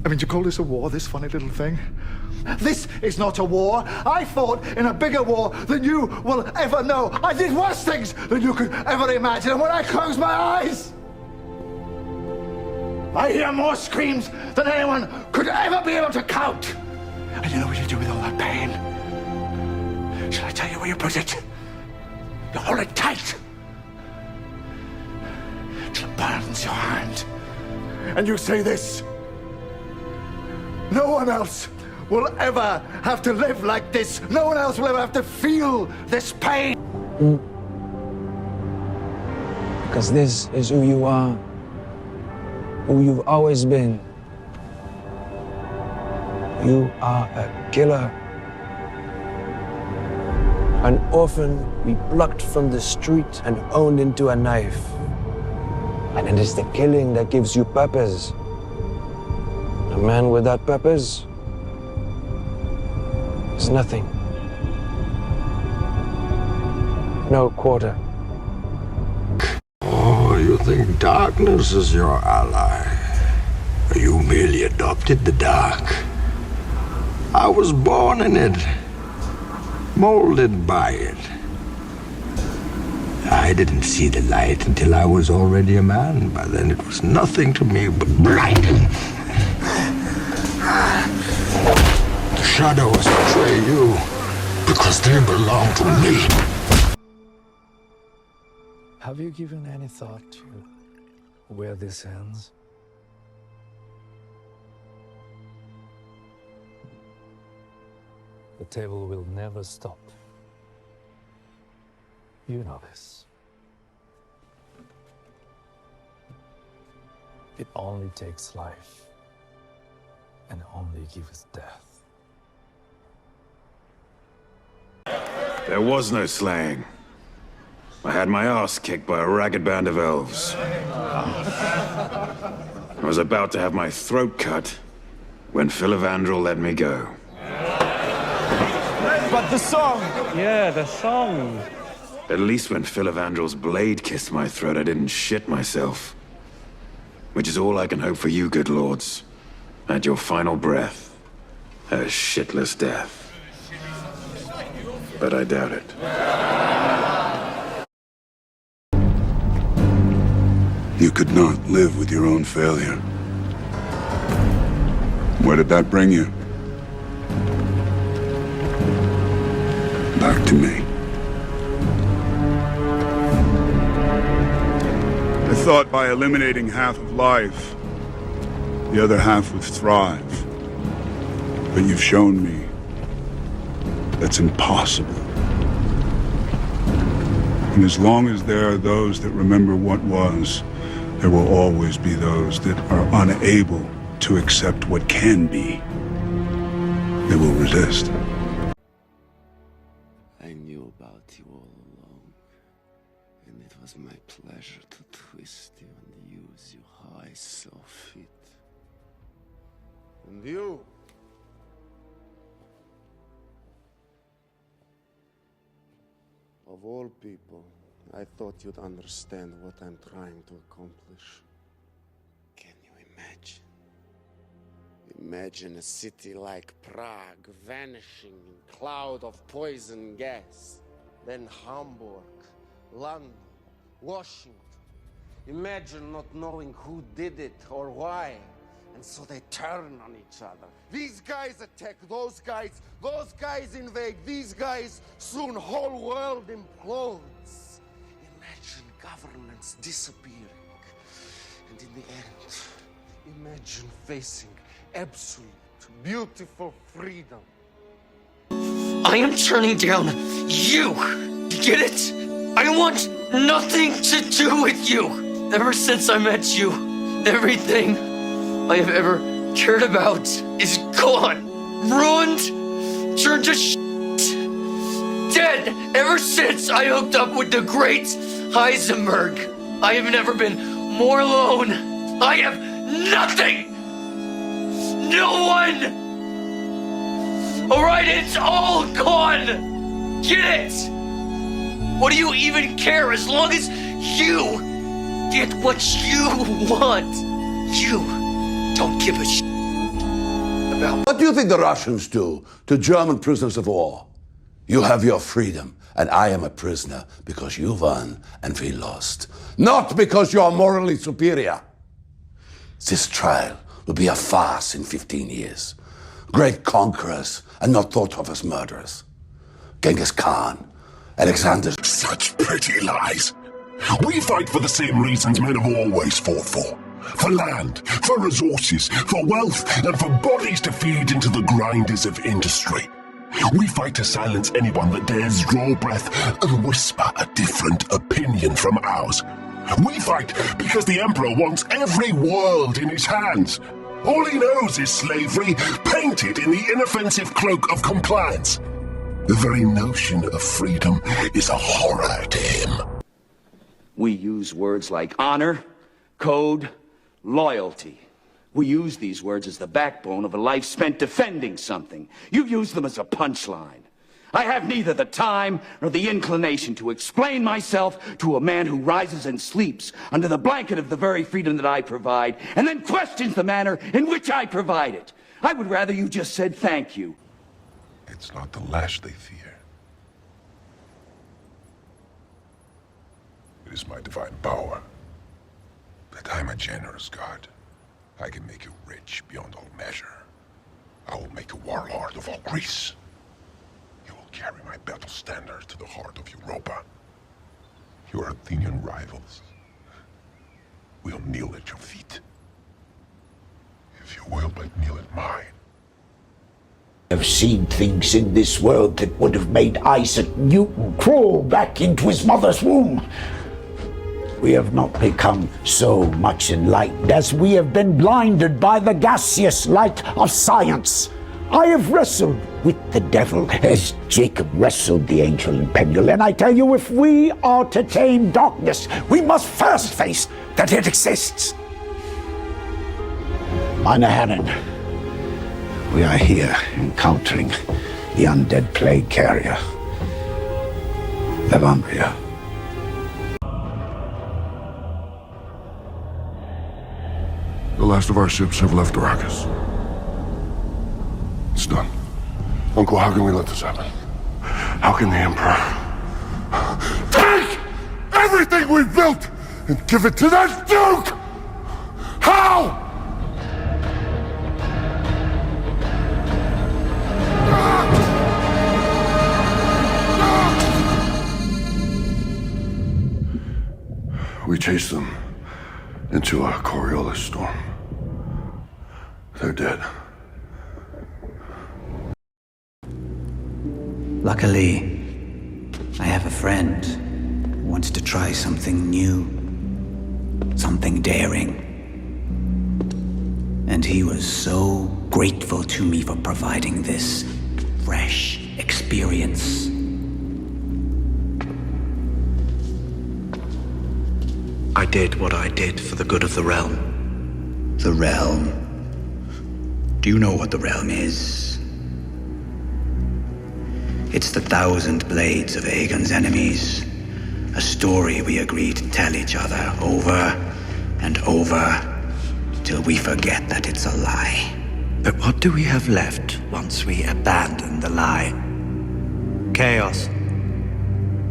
I mean, do you call this a war, this funny little thing? This is not a war. I fought in a bigger war than you will ever know. I did worse things than you could ever imagine. And when I close my eyes, I hear more screams than anyone could ever be able to count. And you know what you do with all that pain? Shall I tell you where you put it? You hold it tight till it burns your hand. And you say this: no one else will ever have to live like this. No one else will ever have to feel this pain. Because this is who you are, who you've always been. You are a killer. An orphan we plucked from the street and owned into a knife. And it is the killing that gives you purpose. A man without purpose is nothing. No quarter. Oh, you think darkness is your ally? You merely adopted the dark. I was born in it, molded by it. I didn't see the light until I was already a man. By then it was nothing to me but blinding. The shadows betray you because they belong to me. Have you given any thought to where this ends? The table will never stop. You know this. It only takes life and only gives death. There was no slaying. I had my ass kicked by a ragged band of elves. I was about to have my throat cut when Filavandrel let me go. But the song! Yeah, the song. At least when Filavandrel's blade kissed my throat, I didn't shit myself. Which is all I can hope for you, good lords. At your final breath, a shitless death. But I doubt it. You could not live with your own failure. Where did that bring you? Back to me. I thought by eliminating half of life, the other half would thrive. But you've shown me that's impossible. And as long as there are those that remember what was, there will always be those that are unable to accept what can be. They will resist. I knew about you all along, and it was my pleasure to twist you and use you how I saw fit. And you? Of all people, I thought you'd understand what I'm trying to accomplish. Can you imagine? Imagine a city like Prague vanishing in a cloud of poison gas. Then Hamburg, London, Washington. Imagine not knowing who did it or why. And so they turn on each other. These guys attack those guys invade these guys, soon whole world implodes. Imagine governments disappearing. And in the end, imagine facing absolute, beautiful freedom. I am turning down you. Get it? I want nothing to do with you. Ever since I met you, everything I have ever cared about is gone. Ruined, turned to shit. Dead ever since I hooked up with the great Heisenberg. I have never been more alone. I have nothing. No one. Alright, it's all gone. Get it? What do you even care as long as you get what you want? You don't give a shit. What do you think the Russians do to German prisoners of war? You have your freedom, and I am a prisoner because you won and we lost. Not because you are morally superior. This trial will be a farce in 15 years. Great conquerors and not thought of as murderers. Genghis Khan, Alexander... Such pretty lies. We fight for the same reasons men have always fought for. For land, for resources, for wealth, and for bodies to feed into the grinders of industry. We fight to silence anyone that dares draw breath and whisper a different opinion from ours. We fight because the Emperor wants every world in his hands. All he knows is slavery, painted in the inoffensive cloak of compliance. The very notion of freedom is a horror to him. We use words like honor, code, loyalty. We use these words as the backbone of a life spent defending something. You use them as a punchline. I have neither the time nor the inclination to explain myself to a man who rises and sleeps under the blanket of the very freedom that I provide, and then questions the manner in which I provide it. I would rather you just said thank you. It's not the lash they fear. It is my divine power. That I'm a generous god. I can make you rich beyond all measure. I will make you warlord of all Greece. You will carry my battle standard to the heart of Europa. Your Athenian rivals will kneel at your feet. If you will but kneel at mine. I've seen things in this world that would have made Isaac Newton crawl back into his mother's womb. We have not become so much enlightened as we have been blinded by the gaseous light of science. I have wrestled with the devil as Jacob wrestled the angel in Peniel, and I tell you, if we are to tame darkness, we must first face that it exists. Meine Herren, we are here encountering the undead plague carrier, Levandia. The last of our ships have left Arrakis. It's done. Uncle, how can we let this happen? How can the Emperor take everything we've built and give it to that Duke? How? We chased them into a Coriolis storm. They're dead. Luckily, I have a friend who wants to try something new, something daring. And he was so grateful to me for providing this fresh experience. I did what I did for the good of the realm. The realm? Do you know what the realm is? It's the 1,000 blades of Aegon's enemies. A story we agreed to tell each other over and over till we forget that it's a lie. But what do we have left once we abandon the lie? Chaos.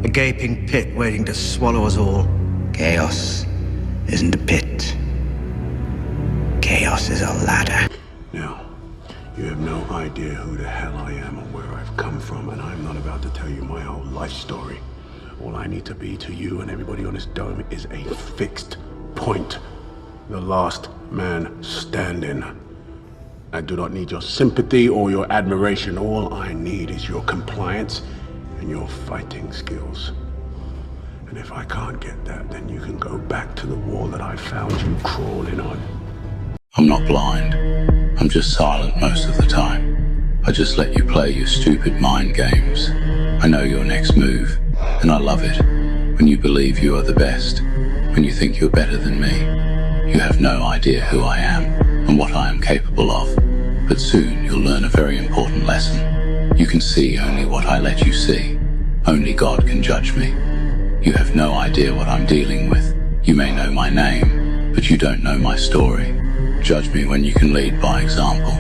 A gaping pit waiting to swallow us all. Chaos isn't a pit. Chaos is a ladder. Now, you have no idea who the hell I am or where I've come from, and I'm not about to tell you my whole life story. All I need to be to you and everybody on this dome is a fixed point. The last man standing. I do not need your sympathy or your admiration. All I need is your compliance and your fighting skills. And if I can't get that, then you can go back to the wall that I found you crawling on. I'm not blind. I'm just silent most of the time. I just let you play your stupid mind games. I know your next move, and I love it. When you believe you are the best, when you think you're better than me, you have no idea who I am and what I am capable of. But soon you'll learn a very important lesson. You can see only what I let you see. Only God can judge me. You have no idea what I'm dealing with. You may know my name, but you don't know my story. Judge me when you can lead by example.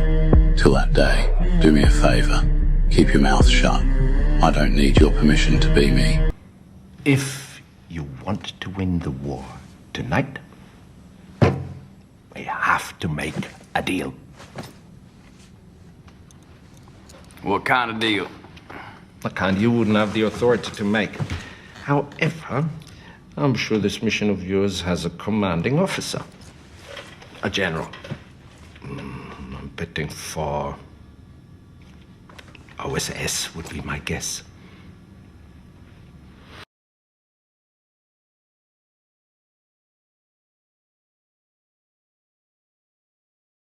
Till that day, do me a favor. Keep your mouth shut. I don't need your permission to be me. If you want to win the war tonight, we have to make a deal. What kind of deal? A kind you wouldn't have the authority to make. However, I'm sure this mission of yours has a commanding officer. A general. I'm betting for OSS would be my guess.